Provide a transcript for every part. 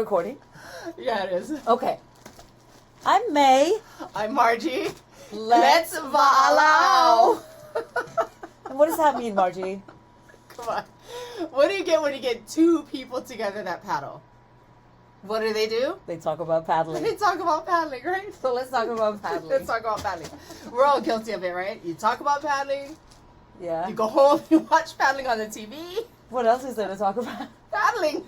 recording? Yeah, it is. Okay. I'm May. I'm Margie. Let's Va'alau. And what does that mean, Margie? Come on. What do you get when you get two people together that paddle? What do? They talk about paddling. They talk about paddling, right? So let's talk about paddling. Let's talk about paddling. We're all guilty of it, right? You talk about paddling. Yeah. You go home, you watch paddling on the TV. What else is there to talk about? Paddling.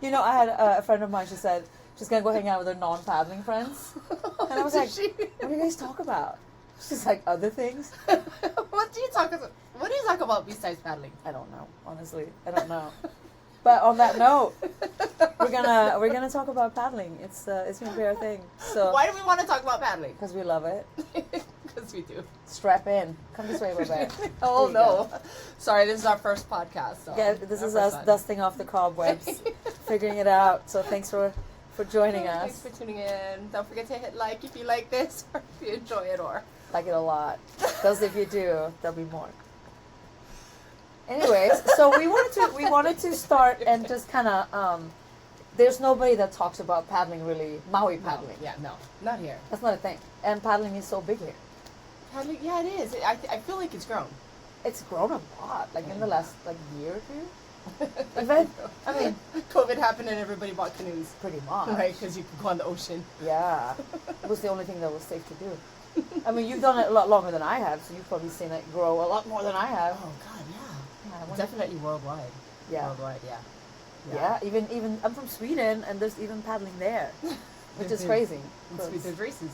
You know, I had a friend of mine, she said she's going to go hang out with her non-paddling friends. And I was like, what do you guys talk about? She's like, other things? What do you talk about besides paddling? I don't know, honestly. I don't know. But on that note, we're gonna talk about paddling. It's gonna be our thing. So why do we want to talk about paddling? because we love it. Because we do. Strap in. Come this way, Rebecca. Oh no! Sorry, this is our first podcast. So Yeah, this is us dusting off the cobwebs, figuring it out. So thanks for joining us. Thanks for tuning in. Don't forget to hit like if you like this or if you enjoy it or Like it a lot. Because if you do, there'll be more. Anyways, so we wanted to start and just kind of there's nobody that talks about paddling really, Maui paddling. No, yeah, no, not here. That's not a thing. And paddling is so big here. Paddling, yeah, it is. I feel like it's grown. It's grown a lot, like in the last year or two. Even, I mean, COVID happened and everybody bought canoes. pretty much. Right, because you could go on the ocean. Yeah, it was the only thing that was safe to do. I mean, you've done it a lot longer than I have, so you've probably seen it grow a lot more than I have. Oh God, yeah. I wonder- Definitely worldwide. Yeah. Worldwide, yeah. Yeah, even I'm from Sweden, and there's even paddling there, which is crazy. There's races.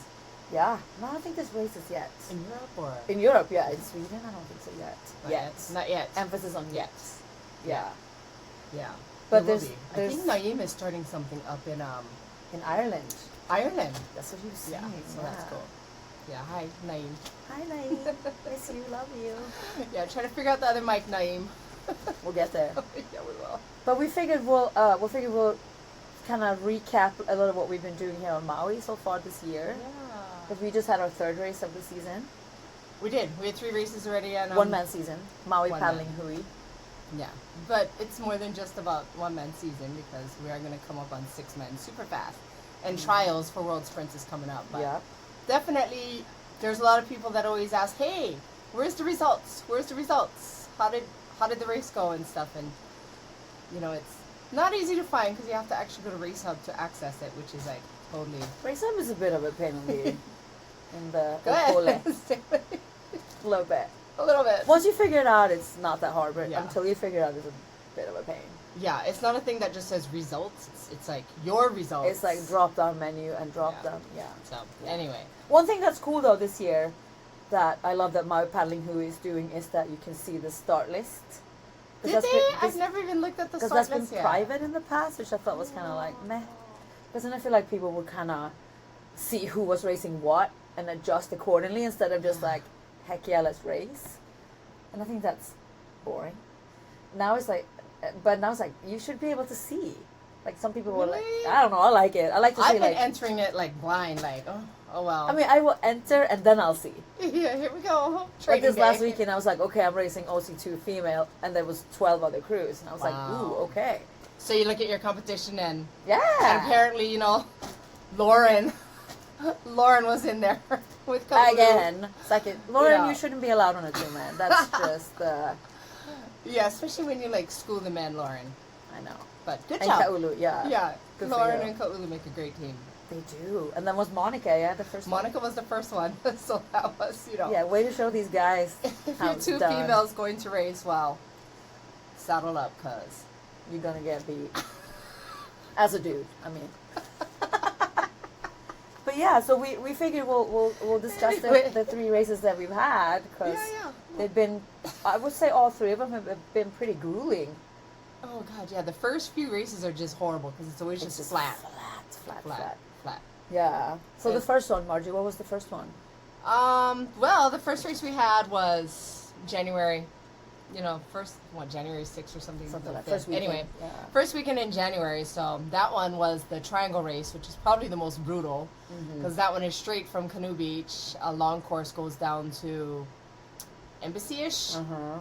Yeah, no, I don't think there's races yet. In Europe or? In Europe, yeah. In Sweden, I don't think so yet. Not yet. Not yet. Emphasis on yet. Yeah. Yeah. But There will there's be. I think Naeem is starting something up in Ireland. Ireland. That's what he was Yeah, saying. so that's cool. Yeah, hi, Naeem. Hi, Naeem. Miss you, love you. Yeah, trying to figure out the other mic, Naeem. We'll get there. Yeah, we will. But we figured we'll kind of recap a little what we've been doing here on Maui so far this year. Yeah. Because we just had our third race of the season. We did. We had 3 races already. And, One-man season. Maui one paddling man. hui. Yeah. But it's more than just about one-man season because we are going to come up on 6 men super fast. And trials for World Sprints is coming up. But Yeah. definitely, there's a lot of people that always ask, hey, where's the results? Where's the results? How did the race go and stuff? And, you know, it's not easy to find because you have to actually go to Race Hub to access it, which is like totally... Race up is a bit of a pain in the Go ahead. a little bit. A little bit. Once you figure it out, it's not that hard, but Yeah. until you figure it out, it's a bit of a pain. Yeah, it's not a thing that just says results. It's like your results. It's like drop down menu and drop Yeah. down. Yeah. So, anyway. One thing that's cool though this year that I love that Maui Paddling Hui is doing is that you can see the start list. Did they? I've never even looked at the Because start that's been list yet. private in the past, which I thought was kind of like meh. Because then I feel like people would kind of see who was racing what and adjust accordingly instead of just like, heck yeah, let's race. And I think that's boring. Now it's like, but now it's like, you should be able to see. Like some people were like, Really? I don't know, I like it. I like to see I've been like, entering it like blind, like, oh well. I mean, I will enter and then I'll see. yeah, here we go. Like Training this last day. weekend, I was like, okay, I'm racing OC2 female, and there was 12 other crews, and I was like, Wow. ooh, okay, So you look at your competition and yeah. apparently, you know, Lauren was in there with Kalulu. Again, second, Lauren, Yeah. you shouldn't be allowed on a 2-man. That's just, Yeah, especially when you like school the man, Lauren. I know. But good And job. Kaulu, yeah. Yeah, Good for Lauren you. and Kaulu make a great team. They do. And then was Monica, yeah, the first one. Monica was the first one, so that was, you know. Yeah, way to show these guys If how you're it's 2 done. females going to race, well, saddle up, cuz. You're gonna get beat. As a dude, I mean. But yeah, so we figured we'll discuss the 3 races that we've had, because Yeah. they've been, I would say all 3 of them have been pretty grueling. Oh, God, yeah, the first few races are just horrible, because it's always just flat. Flat. Yeah. So the It's- first one, Margie, what was the first one? Well, the first race we had was January, January 6th or something. Something like that. first weekend. Anyway, Yeah. first weekend in January, so that one was the triangle race, which is probably the most brutal, because that one is straight from Canoe Beach. A long course goes down to Embassy-ish, Uh-huh.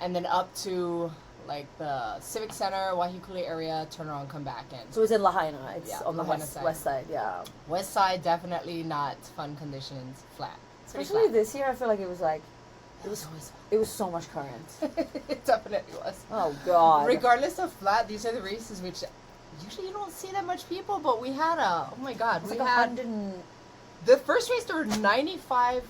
and then up to like the Civic Center, Waihikulei area, turn around, come back in. So it's in Lahaina. It's Yeah, on the Lahaina side. west side, yeah. West side, definitely not fun conditions, flat. Pretty Especially flat. this year, I feel like it was like, It was always it was so much current. fun. It definitely was. Oh, God. Regardless of flat, these are the races which usually you don't see that much people, but we had oh my God, It's we like had 100 and... the first race. There were 95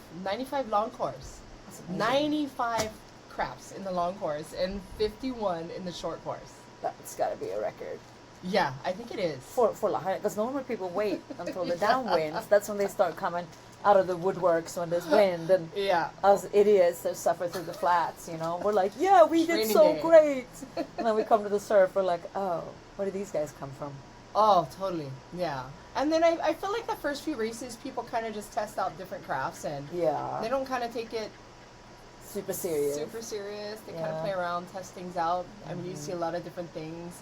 long course, That's amazing. 95 craps in the long course, and 51 in the short course. That's got to be a record. Yeah, I think it is. For Lahaina, because normally people wait until the downwinds. That's when they start coming out of the woodworks when there's wind. And Yeah. us idiots that suffer through the flats, you know, we're like, yeah, we did Training so day. great. And then we come to the surf, we're like, oh, where did these guys come from? Oh, totally. Yeah. And then I feel like the first few races, people kind of just test out different crafts, and Yeah. they don't kind of take it Super serious. super serious. They kind Yeah. of play around, test things out. I mean, you see a lot of different things.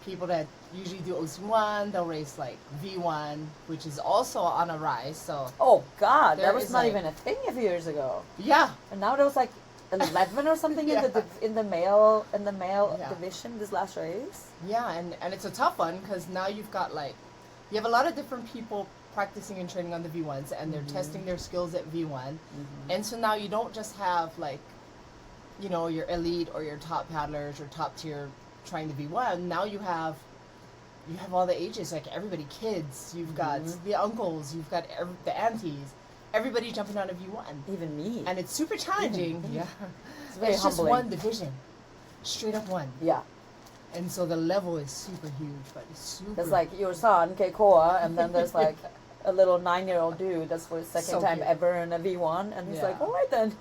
People that usually do OC1, they'll race like V1, which is also on a rise. So Oh, God, There that was is, not like- even a thing a few years ago. yeah, And now there was like 11 or something Yeah. in the male Yeah. division this last race. yeah, and it's a tough one because now you've got like you have a lot of different people practicing and training on the V1s, and they're testing their skills at V1. And so now you don't just have like, you know, your elite or your top paddlers or top tier trying the V1. Now you have all the ages, like everybody, kids. You've got the uncles. You've got the aunties. Everybody jumping on a V1, Even me. and it's super challenging. Even me. Yeah, It's very it's humbling. just one division, straight up one, Yeah. and so the level is super huge, but it's super. There's like your son, Keikoa, and then there's like a little 9-year-old dude that's for his second So time cute. ever in a V1. And he's Yeah. like, all right then.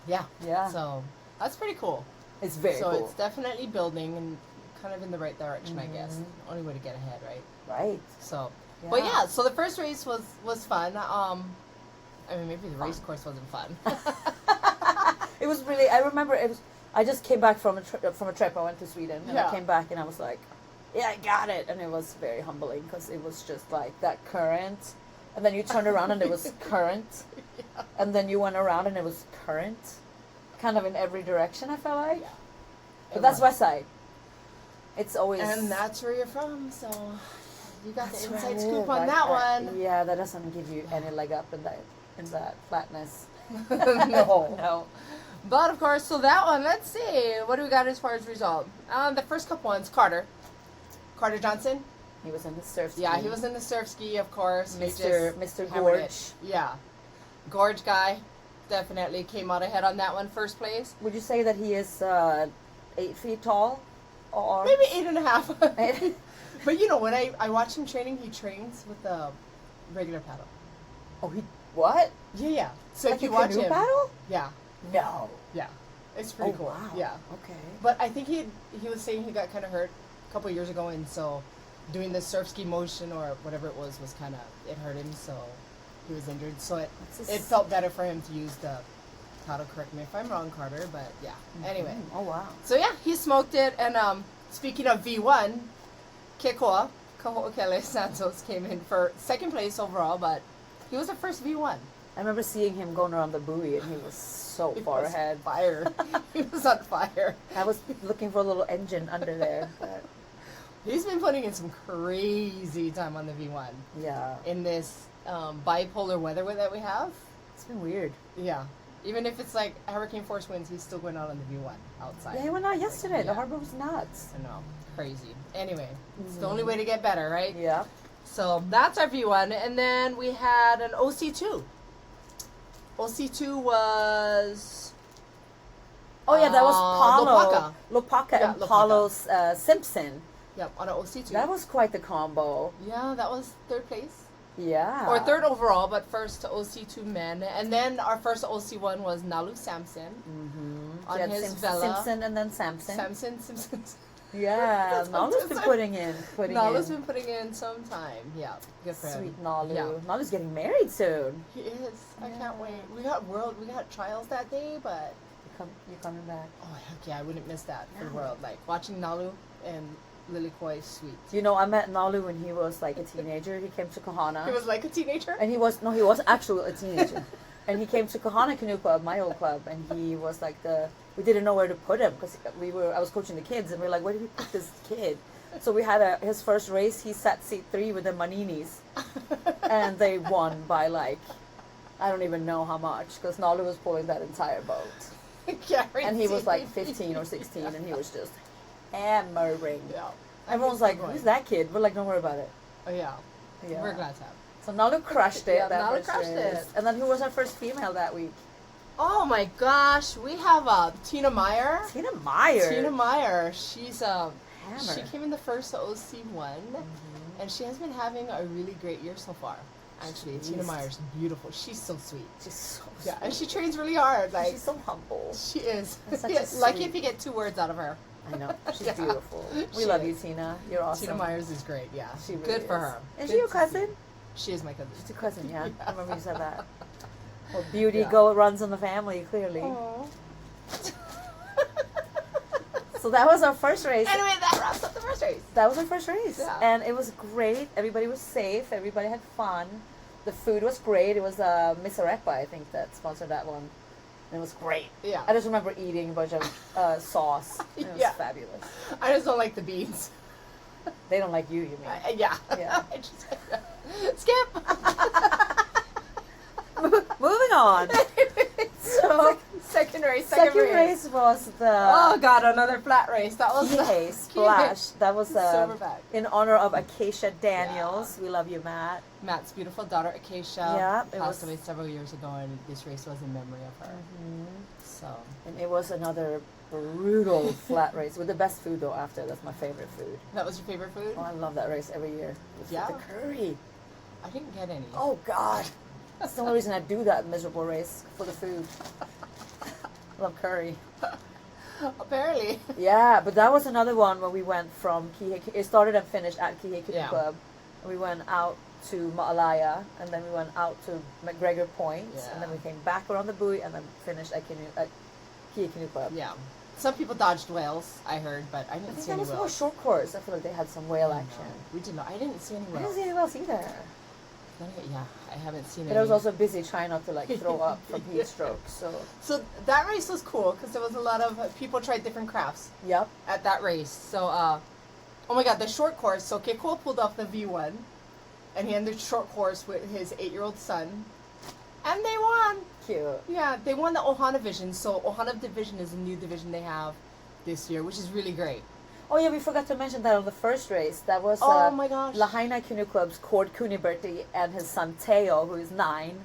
yeah, Yeah. So that's pretty cool. It's very so cool. it's definitely building and kind of in the right direction, I guess. Mm-hmm. Only way to get ahead, right? Right. So, but yeah, so the first race was fun. I mean, maybe the race course wasn't fun. It was really, I remember it was, I just came back from a trip. I went to Sweden and Yeah. I came back and I was like, yeah, I got it. And it was very humbling because it was just like that current. And then you turned around and it was current. Yeah. And then you went around and it was current. Kind of in every direction, I felt like. Yeah. But It that's was. West Side. It's always. And that's where you're from, so you got that's the where I inside scoop live. on that one. Yeah, that doesn't give you any leg up in that flatness. No. No. But of course, so that one, let's see. What do we got as far as result? The first couple ones, Carter Johnson. He was in the surf ski. Yeah, he was in the surf ski, of course. He Mr. just Mr. hammered Gorge. it. Yeah. Gorge guy definitely came out ahead on that one, first place. Would you say that he is 8 feet tall? Or Maybe 8.5. Eight? But you know, when I watch him training, he trains with the regular paddle. Oh, he what? Yeah, yeah. So Like if you a watch canoe him, paddle? yeah, No. yeah, it's pretty Oh, cool. wow. Yeah. Okay. But I think he was saying he got kind of hurt a couple years ago, and so doing the surf ski motion or whatever it was kind of, it hurt him, so he was injured. So it felt better for him to use the paddle. Correct me if I'm wrong, Carter, but yeah. Anyway, Oh wow. so yeah, he smoked it. And speaking of V1, Kekoa Kaho'okele Santos came in for second place overall, but he was the first V1. I remember seeing him going around the buoy, and he was so He far was ahead. Fire. He was on fire. I was looking for a little engine under there. But He's been putting in some crazy time on the V1 yeah, in this bipolar weather that we have. it's been weird. Yeah. Even if it's like hurricane force winds, he's still going out on the V1 outside. Yeah, he went out yesterday. The Yeah. harbor was nuts. I know. Crazy. Anyway, it's the only way to get better, right? Yeah. So that's our V1. And then we had an OC2. OC2 was... Oh yeah, that was Paulo, Lopaka Yeah, and Lopaka. Paulo's Simpson. Yep, on an OC2. That was quite the combo. Yeah, that was third place. Yeah. Or third overall, but first to OC2 men. And then our first OC1 was Nalu Samson. Mm-hmm. On his Vela. Simpson and then Samson. Simpson. Yeah, That's Nalu's been Simpson. putting Nalu's in. been putting in some time. Yeah, good for him. Sweet Nalu. Yeah. Nalu's getting married soon. He is. I Yeah. can't wait. We got trials that day, but You're coming back. oh heck yeah, I wouldn't miss that for the world. Like watching Nalu and Lily Koi, sweet. You know, I met Nalu when he was like a teenager. He came to Kahana. He was like a teenager. And he wasn't actually a teenager. And he came to Kahana Canoe Club, my old club, and he was like we didn't know where to put him because I was coaching the kids, and we were like, where did we put this kid? So we had his first race, he sat seat 3 with the Maninis, and they won by like, I don't even know how much, because Nolly was pulling that entire boat. And he was like 15 or 16, and he was just hammering. Yeah. Everyone's like, who's that kid? We're like, don't worry about it. Oh, yeah. Yeah. We're glad to have. So Nalu crushed it. Yeah, that Nalu first crushed race. it. And then who was our first female that week? Oh my gosh, we have Tina Meyer. Tina Meyer. Tina Meyer. She's Hammer. she came in the first OC1, and she has been having a really great year so far. Actually, Jeez. Tina Meyer's beautiful. She's so sweet. She's so Yeah, and sweet. she trains really hard. Like She's so humble. she is. And such a Yeah, lucky sweet- if you get 2 words out of her. I know. She's Yeah. beautiful. We She love is. you, Tina. You're awesome. Tina Myers is great. Yeah, She really good for is. her. Is Good she your to cousin? see. She is my cousin. She's your cousin, yeah. Yeah. I remember you said that. Well, beauty Yeah. runs in the family, clearly. Aw. So that was our first race. Anyway, that wraps up the first race. That was our first race. Yeah. And it was great. Everybody was safe. Everybody had fun. The food was great. It was Miss Arepa, I think, that sponsored that one. And it was great. Yeah. I just remember eating a bunch of sauce. It was Yeah. fabulous. I just don't like the beans. They don't like you mean. Yeah. Yeah. I just, skip. Moving on. So, second race. second race was the Oh God, another flat race. That was Kihei Splash. That was Silverback. in honor of Acacia Daniels. We love you, Matt. Matt's beautiful daughter Acacia Yeah, it passed was- away several years ago, and this race was in memory of her. So And it was another brutal flat race with the best food though after. That's my favorite food. that was your favorite food? Oh, I love that race every year. Yeah? The curry. I didn't get any. Oh God. That's the only reason I do that miserable race, for the food. Love curry. Apparently. Yeah, but that was another one where we went from Kihei. It started and finished at Kihei Canoe Yeah. Club. And we went out to Ma'alaya, and then we went out to McGregor Point, and then Yeah. we came back around the buoy, and then finished at Kihei Canoe Club. Yeah. Some people dodged whales, I heard, but I I didn't think see that any was more whales. short course. I feel like they had some whale action. We did not. I didn't see any I didn't whales. see any whales either. Yeah, I haven't seen But any. I was also busy trying not to like throw up from Yeah. heat stroke. So, So that race was cool because there was a lot of people tried different crafts yep. at that race. So, oh my God, the short course. So Keikoa pulled off the V1, and he ended short course with his 8-year-old son, and they won. Cute. Yeah, they won the Ohana division. So Ohana division is a new division they have this year, which is really great. Oh yeah, we forgot to mention that on the first race. That was Oh my gosh. Lahaina Canoe Club's Cord Kuniberti and his son Teo, who is 9.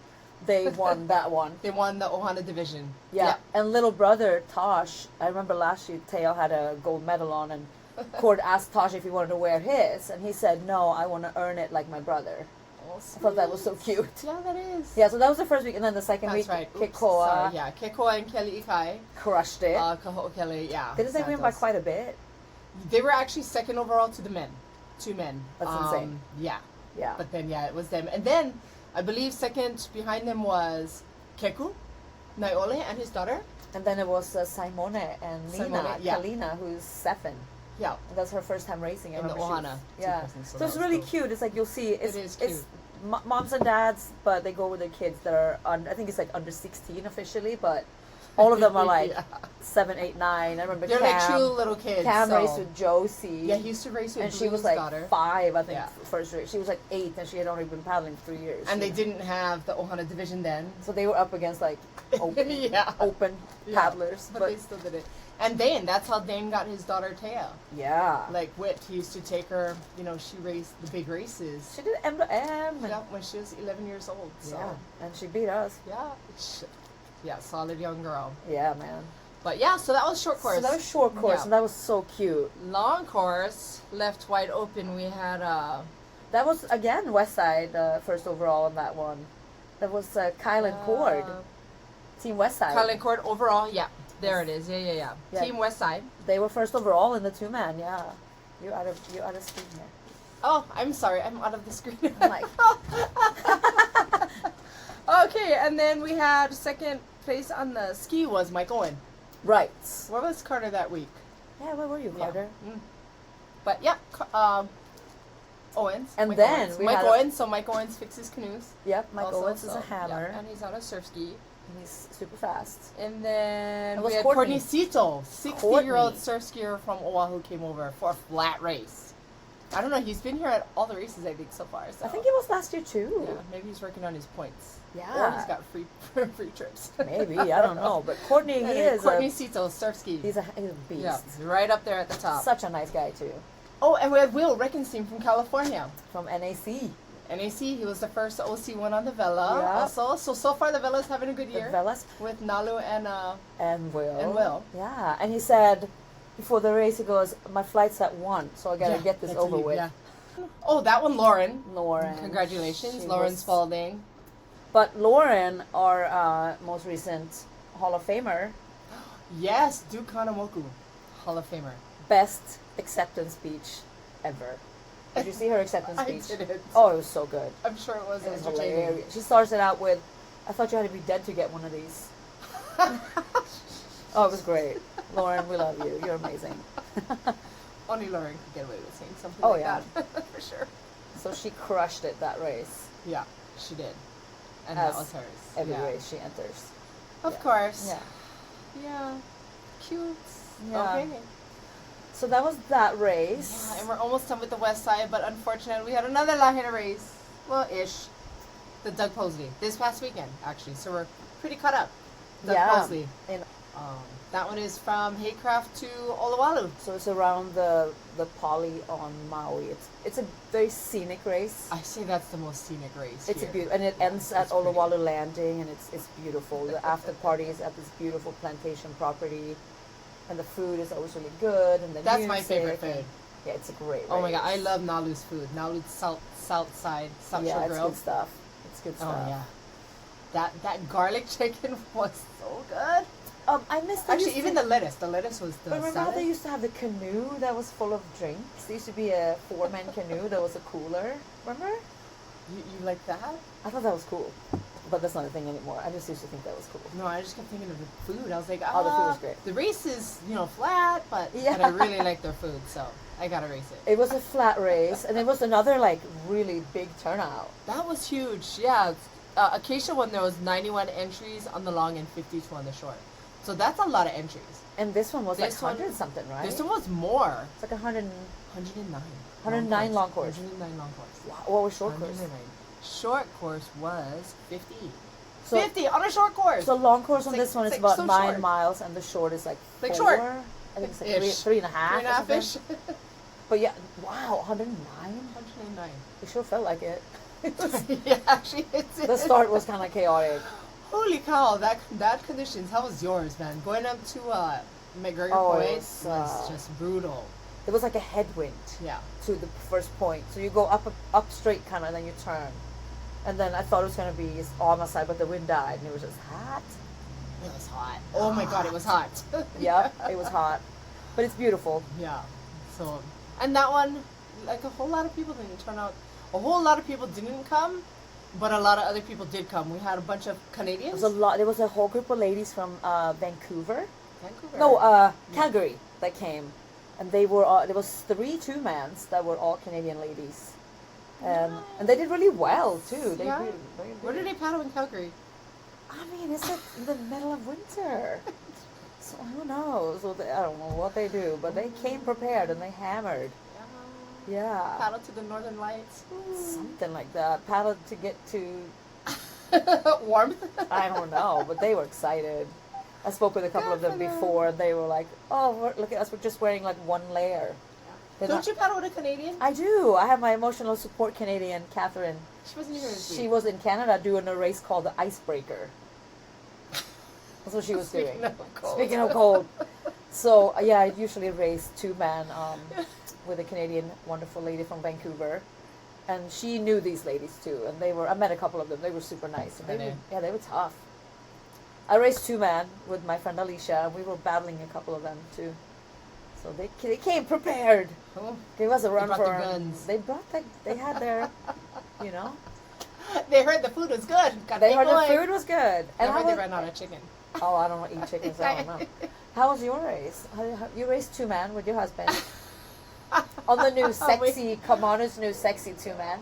They won that one. They won the Ohana division. Yeah. And little brother Tosh, I remember last year Teo had a gold medal on, and Cord asked Tosh if he wanted to wear his, and he said, no, I want to earn it like my brother. Oh, I thought that was so cute. Yeah, that is. Yeah, so that was the first week, and then the second That's week, right. Oops, Keikoa sorry, yeah, Keikoa and Kelly Ikai. crushed it. Kaho'o Kelly, yeah. Didn't they win by Santos. quite a bit? They were actually second overall to the men. 2 men. That's insane. Yeah. Yeah. But then, yeah, it was them. And then, I believe second behind them was Keku, Naiole, and his daughter. And then it was Simone and Nina, Simone, yeah. Kalina, who's 7. Yeah. And that's her first time racing. I In the remember she was- Ohana Yeah. two-person, so So that it's was really cool. cute. It's like you'll see. It's, is It's moms and dads, but they go with their kids that are I think it's like under 16 officially, but all of them are like Yeah. 7, 8, 9. I remember They're Cam. like true little kids. Cam so. raced with Josie. Yeah, he used to race with and Blue's she was like daughter. 5, I think, Yeah. first race. She was like 8, and she had only been paddling for 3 years. And they didn't have the Ohana division then. So they were up against like open, Yeah. open Yeah. paddlers. But they still did it. And Dane, that's how Dane got his daughter Taya. yeah. Like Whit, he used to take her, she raced the big races. She did M to M. and- Yeah, when she was 11 years old. So, Yeah, and she beat us. yeah, solid young girl. Yeah, man. But yeah, so that was short course. So that was short course, Yeah. and that was so cute. Long course, left wide open. We had That was again West Side first overall on that one. That was Kyle and Cord, Team West Side. Kyle and Cord overall. Yeah, there it is. Yeah. Yeah. Team West Side. They were first overall in the 2-man. Yeah, you're out of screen here. Oh, I'm sorry, I'm out of the screen. I'm like, Okay, and then we had second place on the ski was Mike Owen. right. Where was Carter that week? Yeah, where were you, Carter? But yeah, Owens. And Mike then Owens. we Mike had Owens. So Mike Owens fixes canoes. Yep, Mike also, Owens is so, a hammer. yeah, and he's on a surf ski. And he's super fast. And then It we was had Courtney. Courtney Cito, 60-year-old Courtney. surf skier from Oahu, came over for a flat race. I don't know. He's been here at all the races, I think, so far. So. I think it was last year too. Yeah, maybe he's working on his points. Yeah. Or he's got free trips. Maybe, I don't know. But Courtney, he Anyway, is Courtney Cito, surf ski. he's a beast. Yeah, he's right up there at the top. Such a nice guy too. Oh, and we had Will Reckenstein from California. From NAC. NAC, he was the first OC one on the Vela. Yeah. Also, so far the Vela's having a good year. The Velas. With Nalu and Will. And Will. Yeah, and he said before the race, he goes, "My flight's at 1, so I gotta get this that's over you, with." yeah. Oh, that one, Lauren. Lauren. Congratulations, She Lauren was- Spalding. But Lauren, our most recent Hall of Famer, Yes, Duke Hanamoku, Hall of Famer. best acceptance speech ever. Did you see her acceptance I speech? didn't. Oh, it was so good. I'm sure it was It was entertaining. hilarious. She starts it out with, "I thought you had to be dead to get one of these." Oh, it was great. Lauren, we love you. You're amazing. Only Lauren could get away with saying something Oh, like yeah. that. For sure. So she crushed it that race. Yeah, she did. And As that was hers. Every yeah. race she enters. Of Yeah. course. Yeah. Yeah. Cute. Yeah. Okay. So that was that race. Yeah, and we're almost done with the west side, but unfortunately we had another Lahina race. Well, ish. The Doug Posley. This past weekend, actually. So we're pretty caught up. Doug Posley. And That one is from Haycraft to Oluwalu. so it's around the poly on Maui. It's a very scenic race. I say that's the most scenic race. It's a here. beautiful, and it ends at It's pretty. Oluwalu Landing, and it's beautiful. The after party is at this beautiful plantation property, and the food is always really good. And the That's my music, favorite and- food. Yeah, it's a great. Oh my god, I race. love Nalu's food. Nalu's South Side South Yeah, Shore it's Grill. good stuff. It's good Oh stuff. yeah. That garlic chicken was so good. I missed. Actually, even the lettuce. The lettuce was the Remember how salad. they used to have the canoe that was full of drinks? There used to be a 4-man canoe that was a cooler. Remember? You like that? I thought that was cool, but that's not a thing anymore. I just used to think that was cool. No, I just kept thinking of the food. I was like, Oh, the food was great. The race is, flat, but Yeah. I really like their food, so I gotta race it. It was a flat race, and it was another like really big turnout. That was huge. Yeah. Acacia one, there was 91 entries on the long and 52 on the short. So that's a lot of entries. And this one was This like one- 100 something, right? This one was more. It's like 100. 109. 109 long course. 109 long course. Wow, what was short course? 109. Short course was 50. So, 50 on a short course. so long course on It's like- this one is it's like about so 9 short. miles, and the short is like Like 4. short. I think it's like Ish. 3.5. 3.5 ish. But yeah, wow, 109. 109. It sure felt like it. It was- Yeah, actually, it's the start was kind of chaotic. Holy cow, that conditions. How was yours, man? Going up to McGregor Oh, it Point was, was just brutal. There was like a headwind Yeah. to the first point, so you go up straight kind of, and then you turn, and then I thought it was gonna be on my side, but the wind died, and it was just hot. It was hot. Oh my god, it was hot. Yep, it was hot, but it's beautiful. Yeah. So, and that one, like a whole lot of people didn't turn out. A whole lot of people didn't come, but a lot of other people did come. We had a bunch of There Canadians. was a lot. There was a whole group of ladies from Vancouver. Vancouver. No, Calgary that came, and they were all, there was 3 2-mans that were all Canadian ladies, and they did really well too. They Yeah. really Where did they paddle in Calgary? I mean, it's like in the middle of winter, so who knows? Well, I don't know what they do, but they came prepared and they hammered. Yeah, Paddle to the Northern Lights. something like that. Paddled to get to, Warmth. I don't know, but they were excited. I spoke with a couple of them Good for them. before, and they were like, "Oh, look at us! We're just wearing like one layer." They're Don't not- you paddle with a Canadian? I do. I have my emotional support Canadian, Catherine. She wasn't here this She week. was in Canada doing a race called the Icebreaker. That's what she was doing. Speaking of cold. Speaking of cold. So, yeah, I usually race 2-man with a Canadian wonderful lady from Vancouver. And she knew these ladies too. And I met a couple of them. They were super nice. And Really? they were tough. I raced 2-man with my friend Alicia, and we were battling a couple of them too. So they came prepared. Oh. Gave us a run brought for the our- guns. They had their, you know. They heard the food was good. Got They big heard the boy. food was good. I how heard they was- ran out of chicken. Oh, I don't eat chicken, so I don't know. How was your race? You raced 2-man with your husband. On the new sexy, come on, it's new sexy 2-man.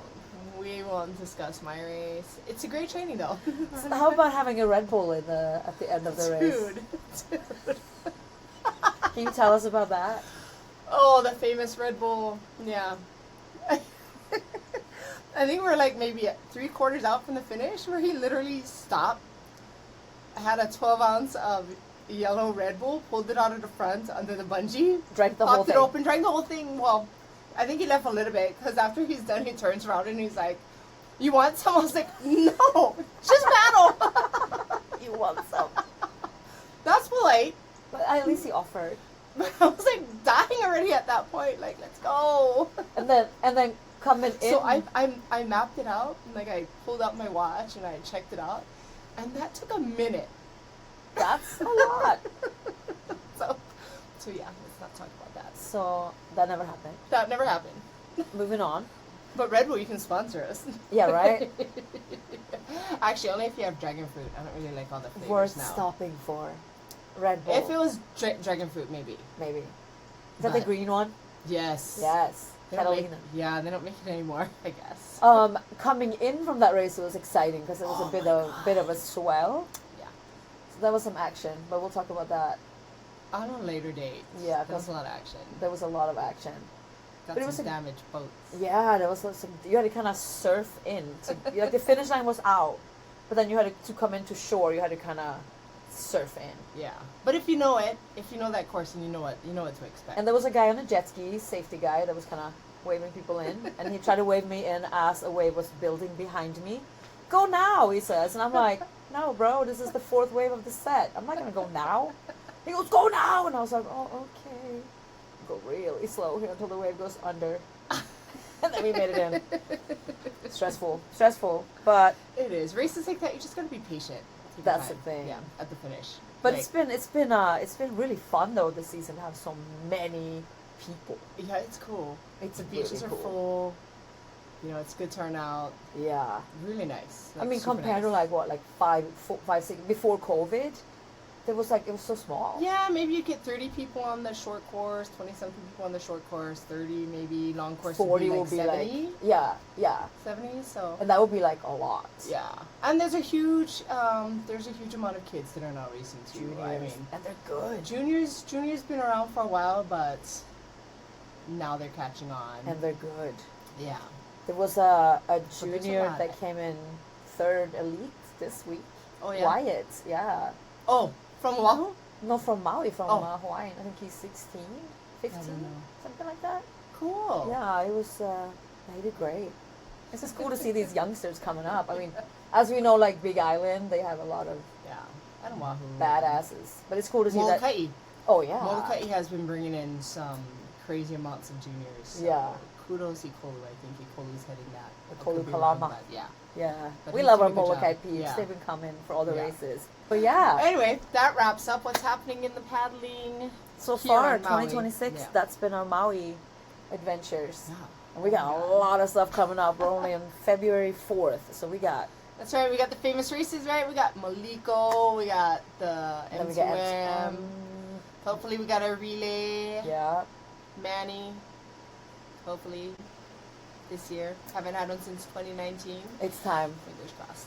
We won't discuss my race. It's a great training though. So how about having a Red Bull at the end of the race? Dude. Can you tell us about that? Oh, the famous Red Bull. Yeah. I think we're like maybe 3/4 out from the finish where he literally stopped, had a 12-ounce of yellow Red Bull, pulled it out of the front under the bungee, Drank the whole popped thing. it open, drank the whole thing. Well, I think he left a little bit because after he's done, he turns around and he's like, "You want some?" I was like, "No, just paddle." You want some? That's polite. But at least he offered. I was like dying already at that point. Like, let's go. And then coming in. So I mapped it out, and like I pulled out my watch and I checked it out, and that took a minute. That's a lot. So yeah, let's not talk about that. So that never happened. That never happened. Moving on. But Red Bull, you can sponsor us. Yeah, right? Actually, only if you have dragon fruit. I don't really like all the flavors Worth now. stopping for. Red Bull. If it was dragon fruit, maybe. Maybe. Is that the But- green one? Yes. Yes. They don't make, Catalina. yeah, they don't make it anymore, I guess. Coming in from that race was exciting because it was Oh a bit my of bit of a swell. Yeah. So that was some action, but we'll talk about that. On a later date. Yeah, There was a lot of action. There was a lot of action. Got but it some was a- damaged boats. Yeah, there was some. You had to kind of surf in. Like the finish line was out, but then you had to come into shore. You had to kind of surf in. Yeah. But if you know it, if you know that course and you know what to expect. And there was a guy on a jet ski, safety guy, that was kind of waving people in, and he tried to wave me in as a wave was building behind me. Go now, he says, and I'm like, no, bro, this is the 4th wave of the set. I'm not gonna go now. He goes, go now, and I was like, oh, okay. Go really slow here until the wave goes under, and then we made it in. Stressful, but It is. Races like that, you just gotta be patient. Take your That's the time. thing. Yeah, at the finish. but Like, it's been really fun though this season to have so many people. yeah, it's cool. It's The beaches really are cool. full. You know, it's good turnout. Yeah. Really nice. I Like, mean, super compared to nice. like what, like 5, 6 before COVID, there was like it was so small. Yeah, maybe you get 30 people on the short course, 20-something people on the short course, 30 maybe long course 40 would will be be like 70. like yeah, 70, so and that would be like a lot. yeah. And there's a huge amount of kids that are now racing too. Juniors, I mean, and they're good. juniors been around for a while, but now they're catching on. And they're good. yeah. There was a there's a junior lot. that came in 3rd elite this week. Oh yeah. Wyatt, yeah. Oh, from Oahu? No, from Maui, from Oh. Hawaii. I think he's 16, 15, know. something like that. Cool. Yeah, it was. He did great. It's just cool to see these youngsters coming up. I mean, as we know, like Big Island, they have a lot of Yeah. And Oahu. badasses. But it's cool to see that. Molokai. Oh yeah. Molokai has been bringing in some crazy amounts of juniors. So Yeah. Kudos Ikolu. I think Ikolu's heading that. I Ikolu could be wrong, Kalama. but yeah. Yeah, But we he's love our doing a good Molokai job. peeps. Yeah. They've been coming for all the Yeah. races. But yeah, Anyway, that wraps up what's happening in the paddling. so here far, on Maui. 2026, Yeah. that's been our Maui adventures. Yeah. And we got a lot of stuff coming up. We're only on February 4th, so we got That's right. We got the famous races, right? We got Maliko. We got the then we got M2M. Hopefully, we got a relay. yeah, Manny. Hopefully, this year. Haven't had one since 2019. it's time, Fingers crossed.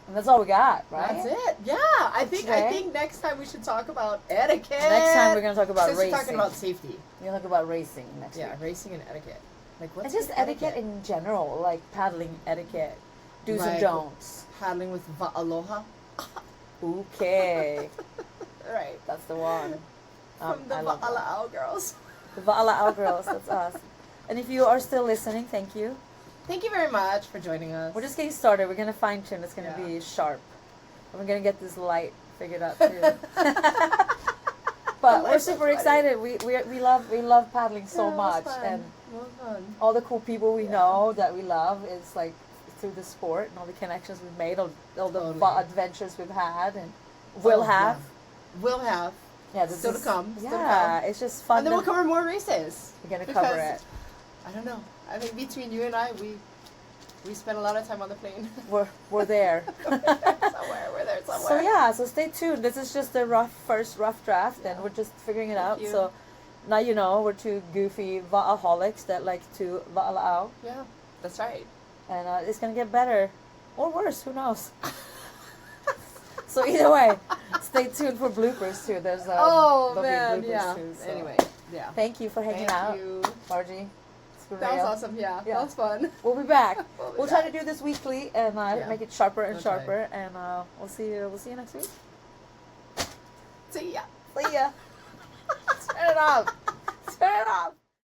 and that's all we got, right? That's it. Yeah, I Okay. think next time we should talk about etiquette. Next time we're gonna talk about Since racing. we're talking about safety. We're gonna talk about racing next Yeah, week. racing and etiquette. Like what's And just good etiquette in general, like paddling etiquette, do's and Like- don'ts. paddling with aloha. Okay, Right. that's the one. From the I love that. Va'ala'au girls. The Va'ala'au girls, that's us. And if you are still listening, thank you. Thank you very much for joining us. We're just getting started. We're gonna fine tune. It's gonna Yeah. be sharp. And we're gonna get this light figured out too. But we're Light's so super funny. excited. We love paddling so Yeah, it was much, fun. and It was fun. all the cool people we Yeah. know that we love is like through the sport and all the connections we've made, all the Totally. adventures we've had and will Oh, have. yeah. Will have. Yeah, this Still to is- come, still to Yeah, come. it's just fun. And then we'll to- cover more races. we're gonna cover because- it. I don't know. I think between you and I, we spent a lot of time on the plane. We're there. somewhere. We're there somewhere. So yeah, so stay tuned. This is just the first rough draft, and Yeah. we're just figuring it Thank out. you. So now you know we're two goofy va'aholics that like to va'ala'au. Yeah, that's right. And it's gonna get better. Or worse, who knows? So either way, stay tuned for bloopers too. There's Oh there'll be man, bloopers yeah. too, so. Anyway, yeah. Thank you for hanging Thank out, you. Margie. It's been That was real. awesome. Yeah, Yeah. that was fun. We'll be back. We'll be We'll try back. to do this weekly and Yeah. make it sharper and Okay. sharper. And we'll see you. We'll see you next week. See ya. See ya. Turn it off. Turn it off.